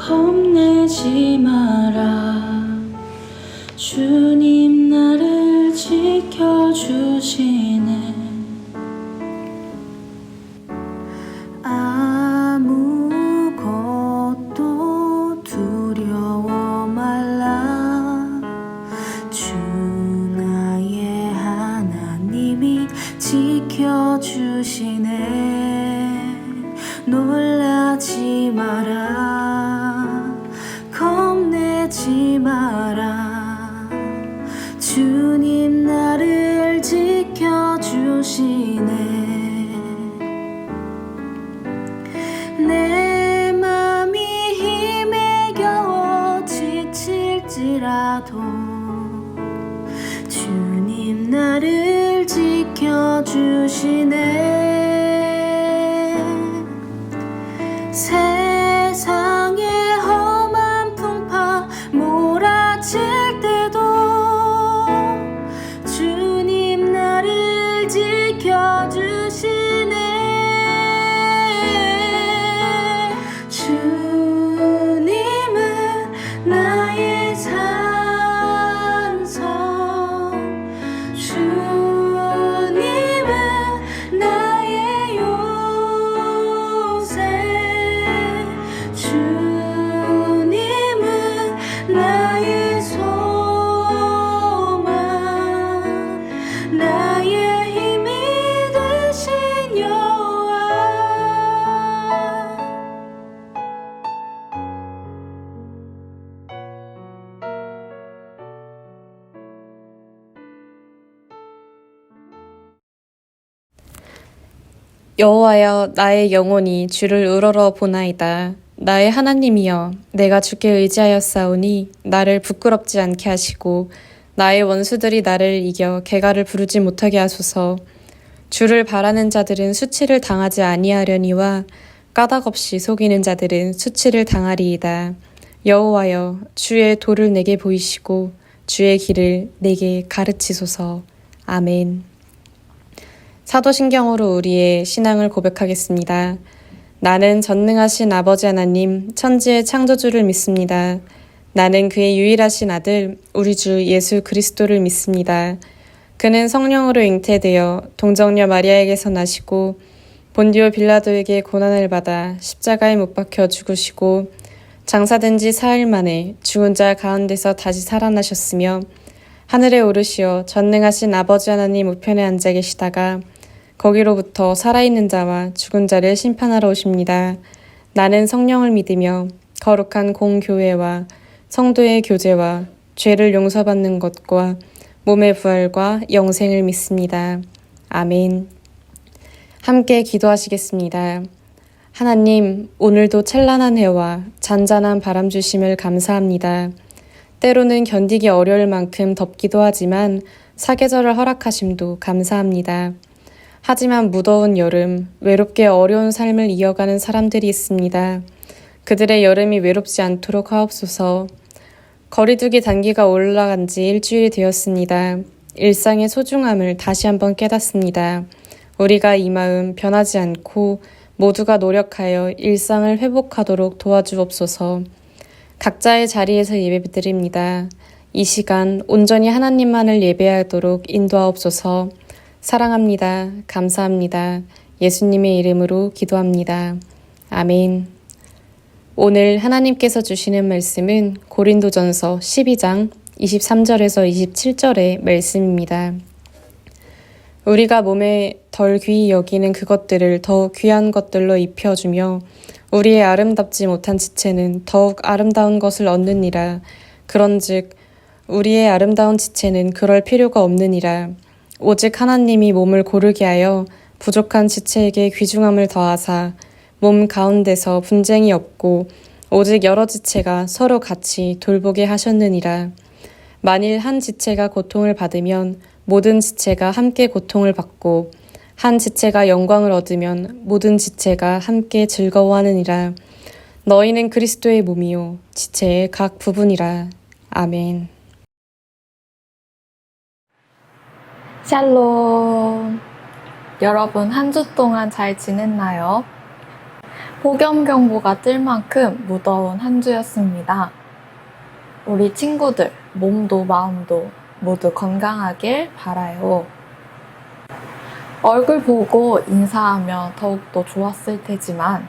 겁내지 마라. 주님 나를 지켜주시네. 아무것도 두려워 말라. 주 나의 하나님이 지켜주시네. 놀라지 마라. 겁내지 마라. 주님 나를 지켜주시네. 내 맘이 힘에 겨워 지칠지라도 주님 나를 지켜주시네. 세상의 험한 풍파 몰아칠 때도 주님 나를 지켜주시네. 주님은 나의 산성, 주님은 나의 요새, 주님은 나의 소망, 나의 힘이 되신 여호와. 여호와여, 나의 영혼이 주를 우러러 보나이다. 나의 하나님이여, 내가 주께 의지하였사오니 나를 부끄럽지 않게 하시고 나의 원수들이 나를 이겨 개가를 부르지 못하게 하소서. 주를 바라는 자들은 수치를 당하지 아니하려니와 까닭없이 속이는 자들은 수치를 당하리이다. 여호와여, 주의 도를 내게 보이시고 주의 길을 내게 가르치소서. 아멘. 사도신경으로 우리의 신앙을 고백하겠습니다. 나는 전능하신 아버지 하나님, 천지의 창조주를 믿습니다. 나는 그의 유일하신 아들, 우리 주 예수 그리스도를 믿습니다. 그는 성령으로 잉태되어 동정녀 마리아에게서 나시고 본디오 빌라도에게 고난을 받아 십자가에 못 박혀 죽으시고 장사된 지 4일 만에 죽은 자 가운데서 다시 살아나셨으며 하늘에 오르시어 전능하신 아버지 하나님 우편에 앉아 계시다가 거기로부터 살아있는 자와 죽은 자를 심판하러 오십니다. 나는 성령을 믿으며 거룩한 공교회와 성도의 교제와 죄를 용서받는 것과 몸의 부활과 영생을 믿습니다. 아멘. 함께 기도하시겠습니다. 하나님, 오늘도 찬란한 해와 잔잔한 바람 주심을 감사합니다. 때로는 견디기 어려울 만큼 덥기도 하지만 사계절을 허락하심도 감사합니다. 하지만 무더운 여름, 외롭게 어려운 삶을 이어가는 사람들이 있습니다. 그들의 여름이 외롭지 않도록 하옵소서. 거리두기 단계가 올라간 지 일주일이 되었습니다. 일상의 소중함을 다시 한번 깨닫습니다. 우리가 이 마음 변하지 않고 모두가 노력하여 일상을 회복하도록 도와주옵소서. 각자의 자리에서 예배드립니다. 이 시간 온전히 하나님만을 예배하도록 인도하옵소서. 사랑합니다. 감사합니다. 예수님의 이름으로 기도합니다. 아멘. 오늘 하나님께서 주시는 말씀은 고린도전서 12장 23절에서 27절의 말씀입니다. 우리가 몸에 덜 귀히 여기는 그것들을 더욱 귀한 것들로 입혀주며 우리의 아름답지 못한 지체는 더욱 아름다운 것을 얻느니라. 그런즉 우리의 아름다운 지체는 그럴 필요가 없느니라. 오직 하나님이 몸을 고르게 하여 부족한 지체에게 귀중함을 더하사 몸 가운데서 분쟁이 없고 오직 여러 지체가 서로 같이 돌보게 하셨느니라. 만일 한 지체가 고통을 받으면 모든 지체가 함께 고통을 받고 한 지체가 영광을 얻으면 모든 지체가 함께 즐거워하느니라. 너희는 그리스도의 몸이요 지체의 각 부분이라. 아멘. 샬롬. 여러분 한 주 동안 잘 지냈나요? 폭염경보가 뜰 만큼 무더운 한 주였습니다. 우리 친구들, 몸도 마음도 모두 건강하길 바라요. 얼굴 보고 인사하면 더욱더 좋았을 테지만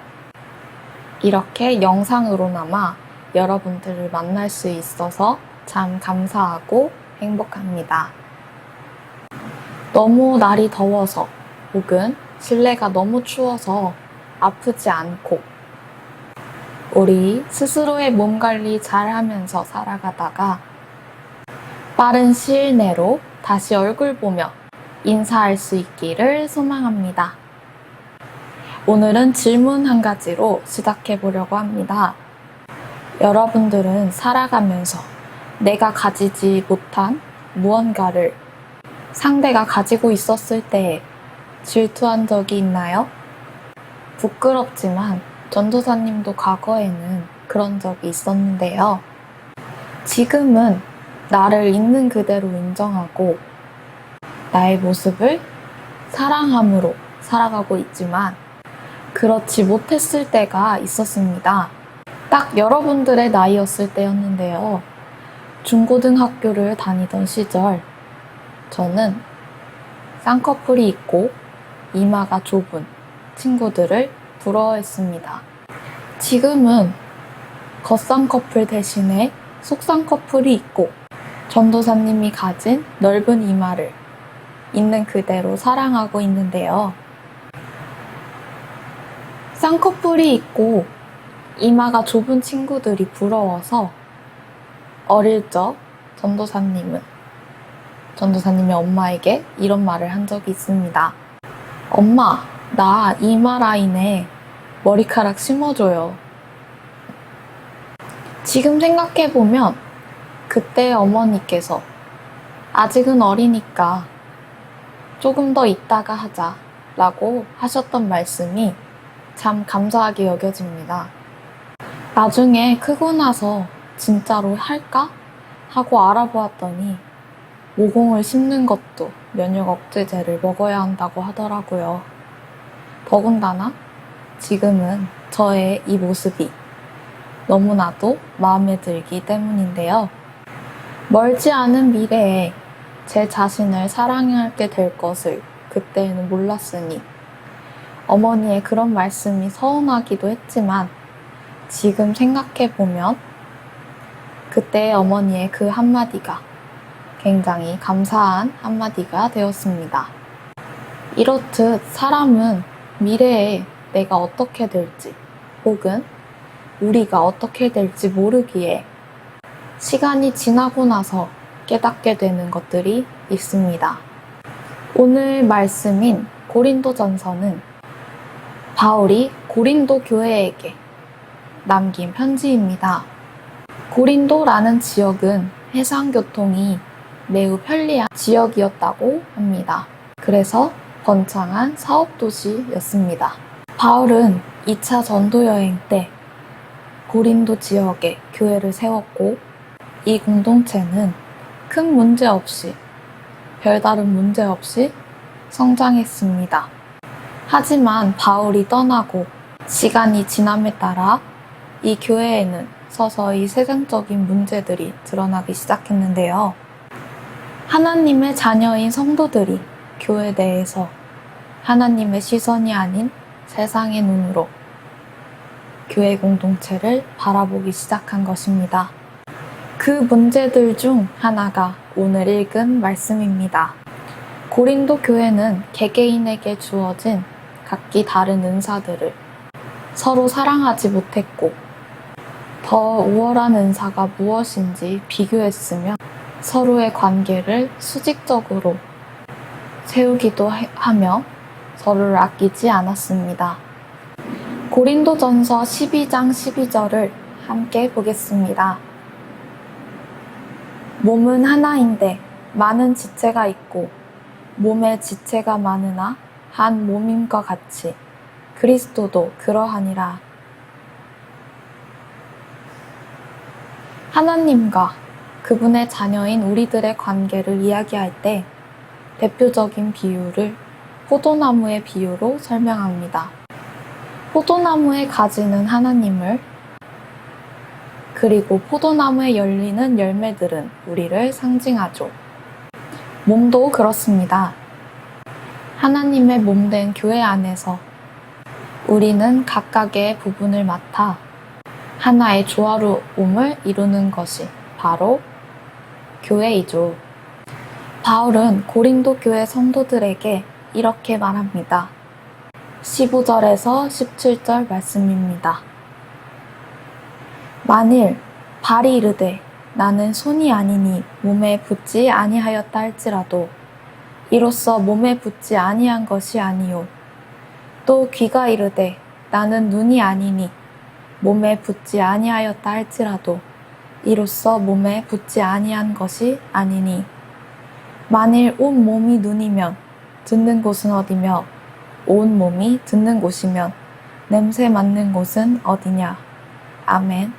이렇게 영상으로나마 여러분들을 만날 수 있어서 참 감사하고 행복합니다. 너무 날이 더워서 혹은 실내가 너무 추워서 아프지 않고 우리 스스로의 몸 관리 잘 하면서 살아가다가 빠른 시일 내로 다시 얼굴 보며 인사할 수 있기를 소망합니다. 오늘은 질문 한 가지로 시작해 보려고 합니다. 여러분들은 살아가면서 내가 가지지 못한 무언가를 상대가 가지고 있었을 때 질투한 적이 있나요? 부끄럽지만 전도사님도 과거에는 그런 적이 있었는데요. 지금은 나를 있는 그대로 인정하고 나의 모습을 사랑함으로 살아가고 있지만 그렇지 못했을 때가 있었습니다. 딱 여러분들의 나이였을 때였는데요. 중고등학교를 다니던 시절 저는 쌍꺼풀이 있고 이마가 좁은 친구들을 부러워했습니다. 지금은 겉쌍꺼풀 대신에 속쌍꺼풀이 있고 전도사님이 가진 넓은 이마를 있는 그대로 사랑하고 있는데요. 쌍꺼풀이 있고 이마가 좁은 친구들이 부러워서 어릴 적 전도사님의 엄마에게 이런 말을 한 적이 있습니다. 엄마, 나 이마 라인에 머리카락 심어줘요. 지금 생각해보면 그때 어머니께서 아직은 어리니까 조금 더 있다가 하자 라고 하셨던 말씀이 참 감사하게 여겨집니다. 나중에 크고 나서 진짜로 할까? 하고 알아보았더니 모공을 심는 것도 면역 억제제를 먹어야 한다고 하더라고요. 더군다나 지금은 저의 이 모습이 너무나도 마음에 들기 때문인데요. 멀지 않은 미래에 제 자신을 사랑하게 될 것을 그때는 몰랐으니 어머니의 그런 말씀이 서운하기도 했지만 지금 생각해보면 그때 어머니의 그 한마디가 굉장히 감사한 한마디가 되었습니다. 이렇듯 사람은 미래에 내가 어떻게 될지 혹은 우리가 어떻게 될지 모르기에 시간이 지나고 나서 깨닫게 되는 것들이 있습니다. 오늘 말씀인 고린도전서는 바울이 고린도 교회에게 남긴 편지입니다. 고린도라는 지역은 해상교통이 매우 편리한 지역이었다고 합니다. 그래서 번창한 사업도시였습니다. 바울은 2차 전도여행 때 고린도 지역에 교회를 세웠고 이 공동체는 큰 문제 없이 별다른 문제 없이 성장했습니다. 하지만 바울이 떠나고 시간이 지남에 따라 이 교회에는 서서히 세상적인 문제들이 드러나기 시작했는데요. 하나님의 자녀인 성도들이 교회 내에서 하나님의 시선이 아닌 세상의 눈으로 교회 공동체를 바라보기 시작한 것입니다. 그 문제들 중 하나가 오늘 읽은 말씀입니다. 고린도 교회는 개개인에게 주어진 각기 다른 은사들을 서로 사랑하지 못했고 더 우월한 은사가 무엇인지 비교했으며 서로의 관계를 수직적으로 세우기도 하며 서로를 아끼지 않았습니다. 고린도전서 12장 12절을 함께 보겠습니다. 몸은 하나인데 많은 지체가 있고 몸에 지체가 많으나 한 몸임과 같이 그리스도도 그러하니라. 하나님과 그분의 자녀인 우리들의 관계를 이야기할 때 대표적인 비유를 포도나무의 비유로 설명합니다. 포도나무에 가지는 하나님을, 그리고 포도나무에 열리는 열매들은 우리를 상징하죠. 몸도 그렇습니다. 하나님의 몸된 교회 안에서 우리는 각각의 부분을 맡아 하나의 조화로움을 이루는 것이 바로 교회이죠. 바울은 고린도 교회 성도들에게 이렇게 말합니다. 15절에서 17절 말씀입니다. 만일 발이 이르되 나는 손이 아니니 몸에 붙지 아니하였다 할지라도 이로써 몸에 붙지 아니한 것이 아니요 또 귀가 이르되 나는 눈이 아니니 몸에 붙지 아니하였다 할지라도 이로써 몸에 붙지 아니한 것이 아니니 만일 온 몸이 눈이면 듣는 곳은 어디며 온 몸이 듣는 곳이면 냄새 맡는 곳은 어디냐. 아멘.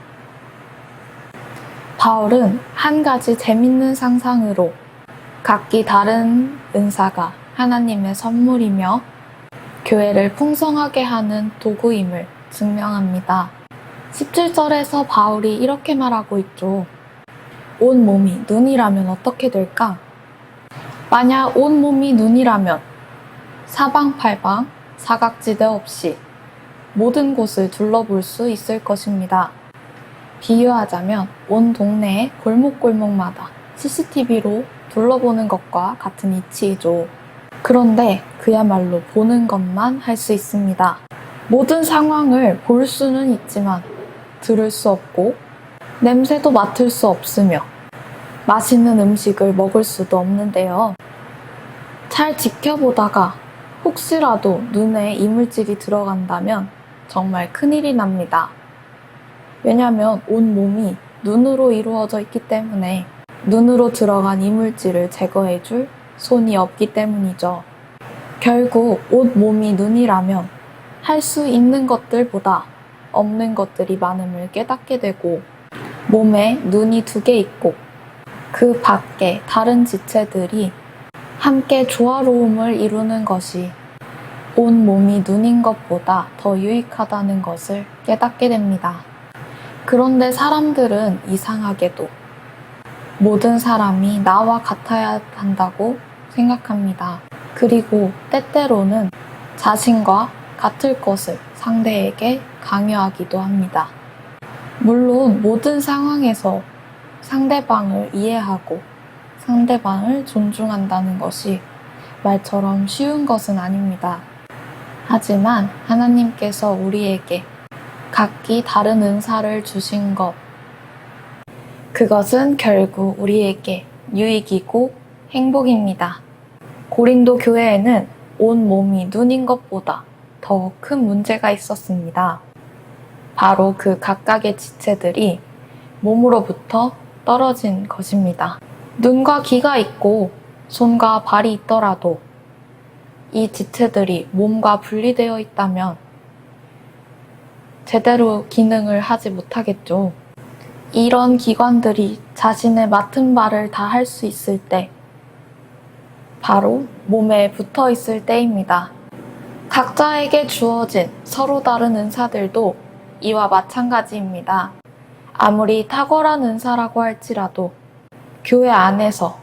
바울은 한 가지 재밌는 상상으로 각기 다른 은사가 하나님의 선물이며 교회를 풍성하게 하는 도구임을 증명합니다. 17절에서 바울이 이렇게 말하고 있죠. 온 몸이 눈이라면 어떻게 될까? 만약 온 몸이 눈이라면 사방팔방 사각지대 없이 모든 곳을 둘러볼 수 있을 것입니다. 비유하자면 온 동네의 골목골목마다 CCTV로 둘러보는 것과 같은 이치이죠. 그런데 그야말로 보는 것만 할 수 있습니다. 모든 상황을 볼 수는 있지만 들을 수 없고 냄새도 맡을 수 없으며 맛있는 음식을 먹을 수도 없는데요. 잘 지켜보다가 혹시라도 눈에 이물질이 들어간다면 정말 큰일이 납니다. 왜냐하면 온 몸이 눈으로 이루어져 있기 때문에 눈으로 들어간 이물질을 제거해줄 손이 없기 때문이죠. 결국 온 몸이 눈이라면 할 수 있는 것들보다 없는 것들이 많음을 깨닫게 되고 몸에 눈이 2개 있고 그 밖에 다른 지체들이 함께 조화로움을 이루는 것이 온 몸이 눈인 것보다 더 유익하다는 것을 깨닫게 됩니다. 그런데 사람들은 이상하게도 모든 사람이 나와 같아야 한다고 생각합니다. 그리고 때때로는 자신과 같을 것을 상대에게 강요하기도 합니다. 물론 모든 상황에서 상대방을 이해하고 상대방을 존중한다는 것이 말처럼 쉬운 것은 아닙니다. 하지만 하나님께서 우리에게 각기 다른 은사를 주신 것, 그것은 결국 우리에게 유익이고 행복입니다. 고린도 교회에는 온 몸이 눈인 것보다 더 큰 문제가 있었습니다. 바로 그 각각의 지체들이 몸으로부터 떨어진 것입니다. 눈과 귀가 있고 손과 발이 있더라도 이 지체들이 몸과 분리되어 있다면 제대로 기능을 하지 못하겠죠. 이런 기관들이 자신의 맡은 바를 다 할 수 있을 때 바로 몸에 붙어 있을 때입니다. 각자에게 주어진 서로 다른 은사들도 이와 마찬가지입니다. 아무리 탁월한 은사라고 할지라도 교회 안에서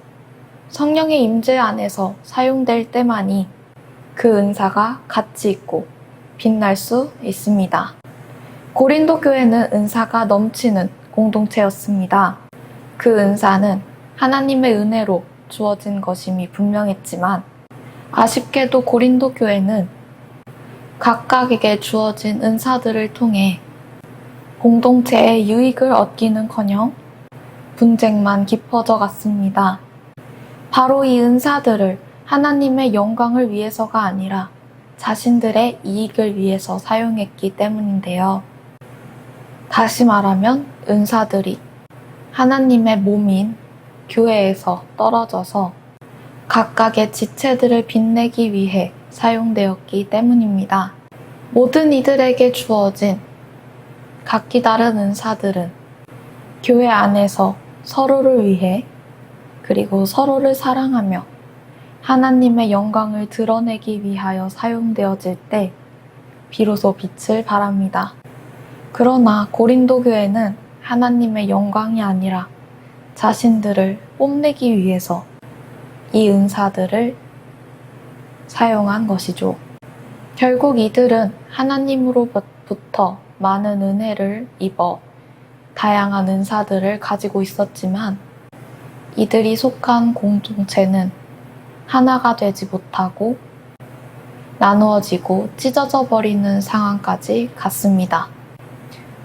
성령의 임재 안에서 사용될 때만이 그 은사가 가치 있고 빛날 수 있습니다. 고린도 교회는 은사가 넘치는 공동체였습니다. 그 은사는 하나님의 은혜로 주어진 것임이 분명했지만 아쉽게도 고린도 교회는 각각에게 주어진 은사들을 통해 공동체의 유익을 얻기는커녕 분쟁만 깊어져 갔습니다. 바로 이 은사들을 하나님의 영광을 위해서가 아니라 자신들의 이익을 위해서 사용했기 때문인데요. 다시 말하면 은사들이 하나님의 몸인 교회에서 떨어져서 각각의 지체들을 빛내기 위해 사용되었기 때문입니다. 모든 이들에게 주어진 각기 다른 은사들은 교회 안에서 서로를 위해 그리고 서로를 사랑하며 하나님의 영광을 드러내기 위하여 사용되어질 때 비로소 빛을 발합니다. 그러나 고린도 교회는 하나님의 영광이 아니라 자신들을 뽐내기 위해서 이 은사들을 사용한 것이죠. 결국 이들은 하나님으로부터 많은 은혜를 입어 다양한 은사들을 가지고 있었지만 이들이 속한 공동체는 하나가 되지 못하고 나누어지고 찢어져 버리는 상황까지 갔습니다.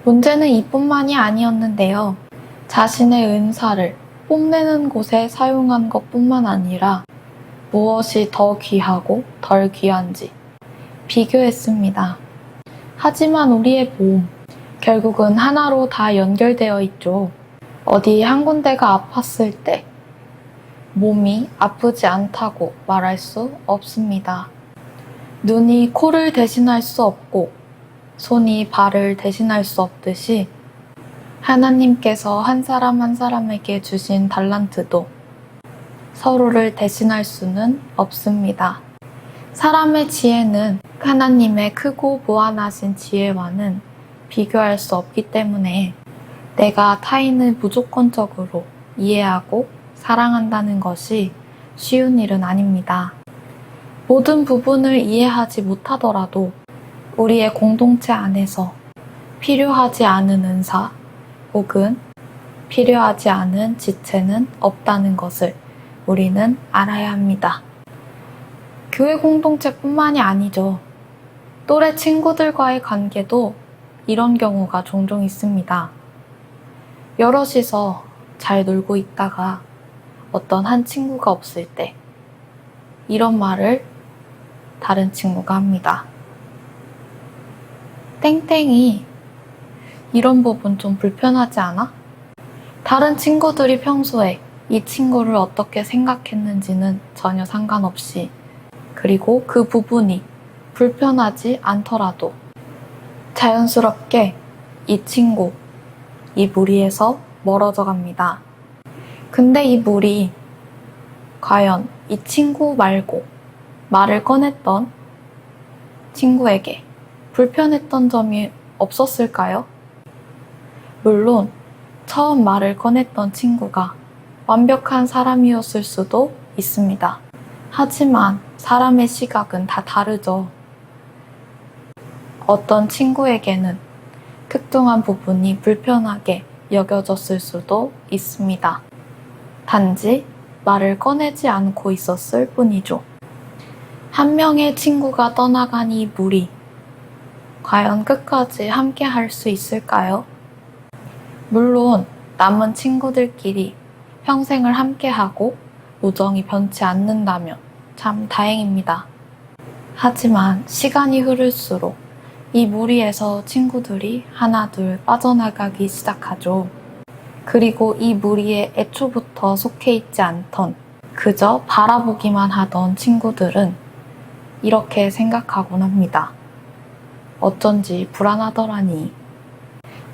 문제는 이뿐만이 아니었는데요. 자신의 은사를 뽐내는 곳에 사용한 것뿐만 아니라 무엇이 더 귀하고 덜 귀한지 비교했습니다. 하지만 우리의 몸, 결국은 하나로 다 연결되어 있죠. 어디 한 군데가 아팠을 때 몸이 아프지 않다고 말할 수 없습니다. 눈이 코를 대신할 수 없고 손이 발을 대신할 수 없듯이 하나님께서 한 사람 한 사람에게 주신 달란트도 서로를 대신할 수는 없습니다. 사람의 지혜는 하나님의 크고 무한하신 지혜와는 비교할 수 없기 때문에 내가 타인을 무조건적으로 이해하고 사랑한다는 것이 쉬운 일은 아닙니다. 모든 부분을 이해하지 못하더라도 우리의 공동체 안에서 필요하지 않은 은사 혹은 필요하지 않은 지체는 없다는 것을 우리는 알아야 합니다. 교회 공동체뿐만이 아니죠. 또래 친구들과의 관계도 이런 경우가 종종 있습니다. 여럿이서 잘 놀고 있다가 어떤 한 친구가 없을 때 이런 말을 다른 친구가 합니다. 땡땡이, 이런 부분 좀 불편하지 않아? 다른 친구들이 평소에 이 친구를 어떻게 생각했는지는 전혀 상관없이, 그리고 그 부분이 불편하지 않더라도 자연스럽게 이 친구, 이 무리에서 멀어져 갑니다. 근데 이 무리, 과연 이 친구 말고 말을 꺼냈던 친구에게 불편했던 점이 없었을까요? 물론 처음 말을 꺼냈던 친구가 완벽한 사람이었을 수도 있습니다. 하지만 사람의 시각은 다 다르죠. 어떤 친구에게는 특정한 부분이 불편하게 여겨졌을 수도 있습니다. 단지 말을 꺼내지 않고 있었을 뿐이죠. 한 명의 친구가 떠나간 이 무리, 과연 끝까지 함께 할 수 있을까요? 물론 남은 친구들끼리 평생을 함께하고 우정이 변치 않는다면 참 다행입니다. 하지만 시간이 흐를수록 이 무리에서 친구들이 하나둘 빠져나가기 시작하죠. 그리고 이 무리에 애초부터 속해 있지 않던, 그저 바라보기만 하던 친구들은 이렇게 생각하곤 합니다. 어쩐지 불안하더라니.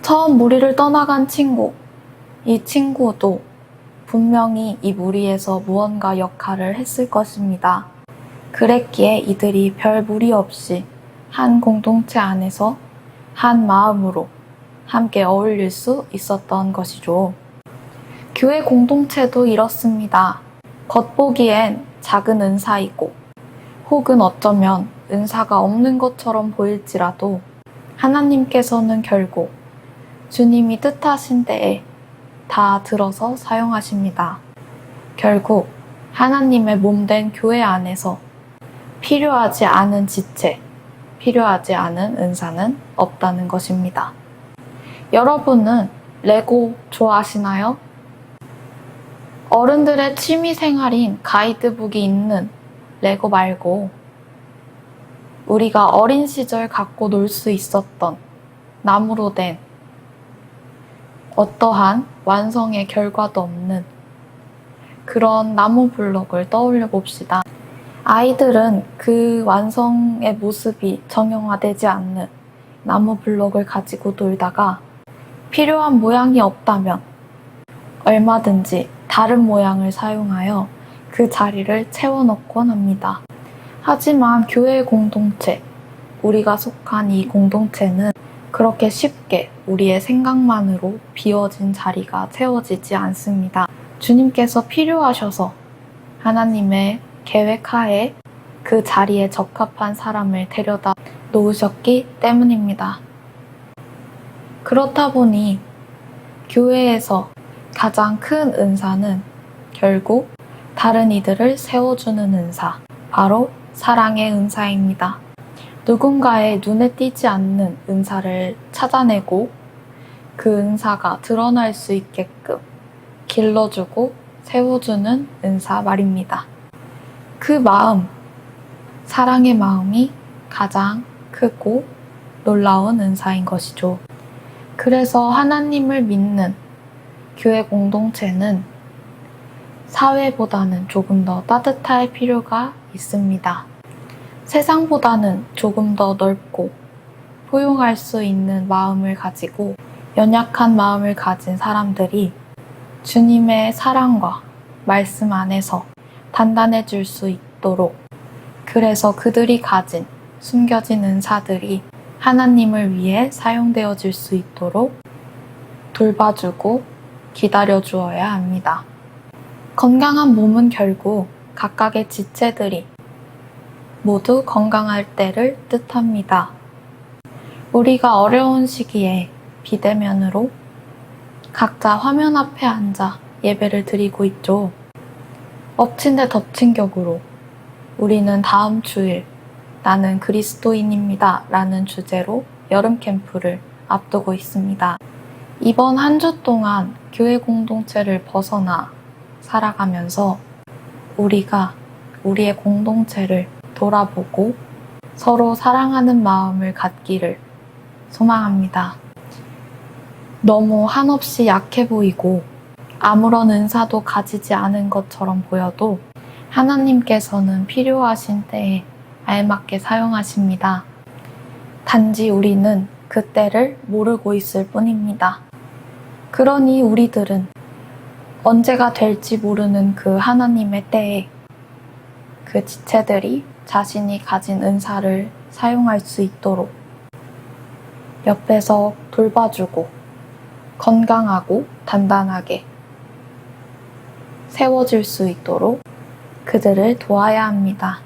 처음 무리를 떠나간 친구, 이 친구도 분명히 이 무리에서 무언가 역할을 했을 것입니다. 그랬기에 이들이 별 무리 없이 한 공동체 안에서 한 마음으로 함께 어울릴 수 있었던 것이죠. 교회 공동체도 이렇습니다. 겉보기엔 작은 은사이고 혹은 어쩌면 은사가 없는 것처럼 보일지라도 하나님께서는 결국 주님이 뜻하신 때에 다 들어서 사용하십니다. 결국 하나님의 몸된 교회 안에서 필요하지 않은 지체, 필요하지 않은 은사는 없다는 것입니다. 여러분은 레고 좋아하시나요? 어른들의 취미생활인 가이드북이 있는 레고 말고 우리가 어린 시절 갖고 놀 수 있었던 나무로 된 어떠한 완성의 결과도 없는 그런 나무 블록을 떠올려 봅시다. 아이들은 그 완성의 모습이 정형화되지 않는 나무 블록을 가지고 놀다가 필요한 모양이 없다면 얼마든지 다른 모양을 사용하여 그 자리를 채워넣곤 합니다. 하지만 교회 공동체, 우리가 속한 이 공동체는 그렇게 쉽게 우리의 생각만으로 비워진 자리가 채워지지 않습니다. 주님께서 필요하셔서 하나님의 계획하에 그 자리에 적합한 사람을 데려다 놓으셨기 때문입니다. 그렇다 보니 교회에서 가장 큰 은사는 결국 다른 이들을 세워주는 은사, 바로 사랑의 은사입니다. 누군가의 눈에 띄지 않는 은사를 찾아내고 그 은사가 드러날 수 있게끔 길러주고 세워주는 은사 말입니다. 그 마음, 사랑의 마음이 가장 크고 놀라운 은사인 것이죠. 그래서 하나님을 믿는 교회 공동체는 사회보다는 조금 더 따뜻할 필요가 있습니다. 세상보다는 조금 더 넓고 포용할 수 있는 마음을 가지고 연약한 마음을 가진 사람들이 주님의 사랑과 말씀 안에서 단단해질 수 있도록, 그래서 그들이 가진 숨겨진 은사들이 하나님을 위해 사용되어질 수 있도록 돌봐주고 기다려주어야 합니다. 건강한 몸은 결국 각각의 지체들이 모두 건강할 때를 뜻합니다. 우리가 어려운 시기에 비대면으로 각자 화면 앞에 앉아 예배를 드리고 있죠. 엎친 데 덮친 격으로 우리는 다음 주일 나는 그리스도인입니다 라는 주제로 여름 캠프를 앞두고 있습니다. 이번 한 주 동안 교회 공동체를 벗어나 살아가면서 우리가 우리의 공동체를 돌아보고 서로 사랑하는 마음을 갖기를 소망합니다. 너무 한없이 약해 보이고 아무런 은사도 가지지 않은 것처럼 보여도 하나님께서는 필요하신 때에 알맞게 사용하십니다. 단지 우리는 그 때를 모르고 있을 뿐입니다. 그러니 우리들은 언제가 될지 모르는 그 하나님의 때에 그 지체들이 자신이 가진 은사를 사용할 수 있도록 옆에서 돌봐주고 건강하고 단단하게 세워질 수 있도록 그들을 도와야 합니다.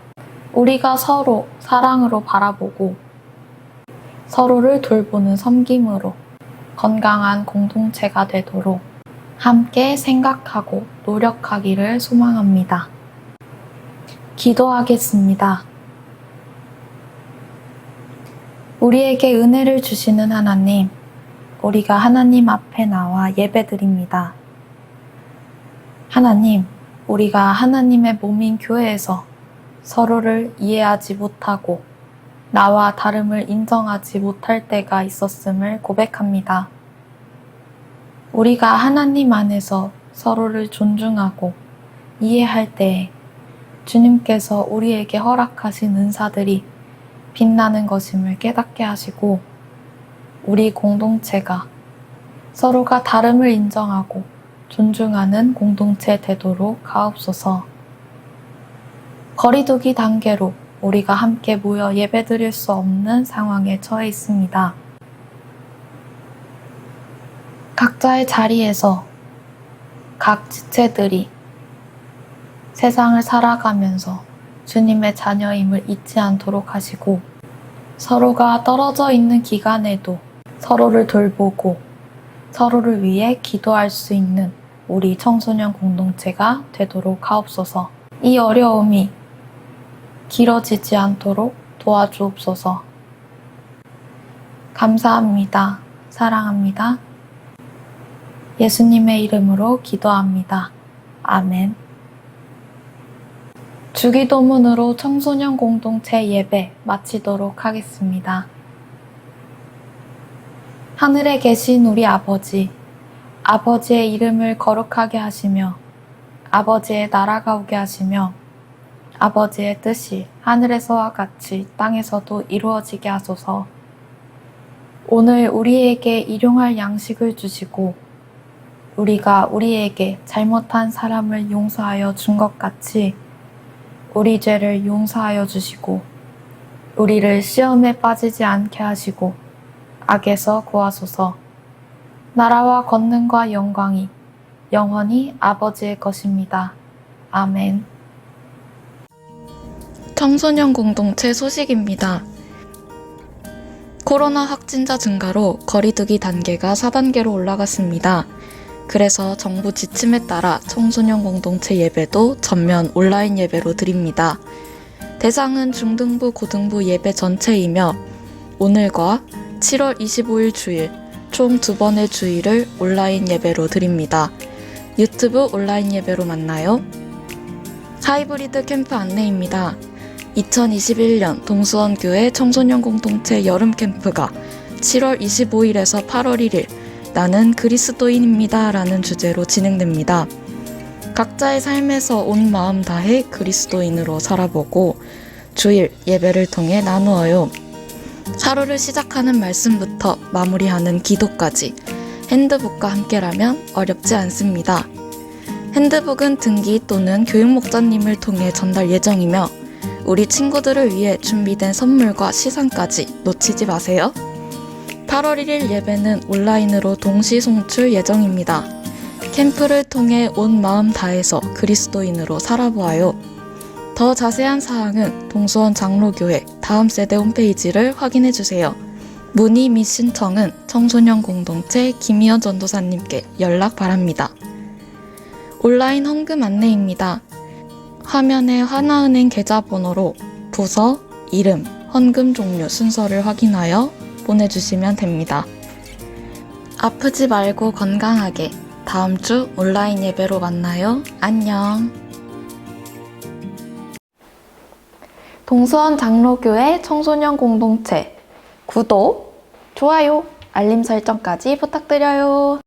우리가 서로 사랑으로 바라보고 서로를 돌보는 섬김으로 건강한 공동체가 되도록 함께 생각하고 노력하기를 소망합니다. 기도하겠습니다. 우리에게 은혜를 주시는 하나님, 우리가 하나님 앞에 나와 예배드립니다. 하나님, 우리가 하나님의 몸인 교회에서 서로를 이해하지 못하고 나와 다름을 인정하지 못할 때가 있었음을 고백합니다. 우리가 하나님 안에서 서로를 존중하고 이해할 때에 주님께서 우리에게 허락하신 은사들이 빛나는 것임을 깨닫게 하시고 우리 공동체가 서로가 다름을 인정하고 존중하는 공동체 되도록 하옵소서. 거리두기 단계로 우리가 함께 모여 예배드릴 수 없는 상황에 처해 있습니다. 각자의 자리에서 각 지체들이 세상을 살아가면서 주님의 자녀임을 잊지 않도록 하시고 서로가 떨어져 있는 기간에도 서로를 돌보고 서로를 위해 기도할 수 있는 우리 청소년 공동체가 되도록 하옵소서. 이 어려움이 길어지지 않도록 도와주옵소서. 감사합니다. 사랑합니다. 예수님의 이름으로 기도합니다. 아멘. 주기도문으로 청소년 공동체 예배 마치도록 하겠습니다. 하늘에 계신 우리 아버지, 아버지의 이름을 거룩하게 하시며 아버지의 나라가 오게 하시며 아버지의 뜻이 하늘에서와 같이 땅에서도 이루어지게 하소서. 오늘 우리에게 일용할 양식을 주시고 우리가 우리에게 잘못한 사람을 용서하여 준 것 같이 우리 죄를 용서하여 주시고 우리를 시험에 빠지지 않게 하시고 악에서 구하소서. 나라와 권능과 영광이 영원히 아버지의 것입니다. 아멘. 청소년 공동체 소식입니다. 코로나 확진자 증가로 거리두기 단계가 4단계로 올라갔습니다. 그래서 정부 지침에 따라 청소년 공동체 예배도 전면 온라인 예배로 드립니다. 대상은 중등부, 고등부 예배 전체이며 오늘과 7월 25일 주일 총 2번의 주일을 온라인 예배로 드립니다. 유튜브 온라인 예배로 만나요. 하이브리드 캠프 안내입니다. 2021년 동수원교회 청소년 공동체 여름 캠프가 7월 25일에서 8월 1일 나는 그리스도인입니다 라는 주제로 진행됩니다. 각자의 삶에서 온 마음 다해 그리스도인으로 살아보고 주일 예배를 통해 나누어요. 하루를 시작하는 말씀부터 마무리하는 기도까지 핸드북과 함께라면 어렵지 않습니다. 핸드북은 등기 또는 교육 목자님을 통해 전달 예정이며 우리 친구들을 위해 준비된 선물과 시상까지 놓치지 마세요. 8월 1일 예배는 온라인으로 동시 송출 예정입니다. 캠프를 통해 온 마음 다해서 그리스도인으로 살아보아요. 더 자세한 사항은 동수원 장로교회 다음 세대 홈페이지를 확인해주세요. 문의 및 신청은 청소년 공동체 김희연 전도사님께 연락 바랍니다. 온라인 헌금 안내입니다. 화면에 하나은행 계좌번호로 부서, 이름, 헌금 종류 순서를 확인하여 보내주시면 됩니다. 아프지 말고 건강하게 다음 주 온라인 예배로 만나요. 안녕. 동수원 장로교회 청소년 공동체 구독, 좋아요, 알림 설정까지 부탁드려요.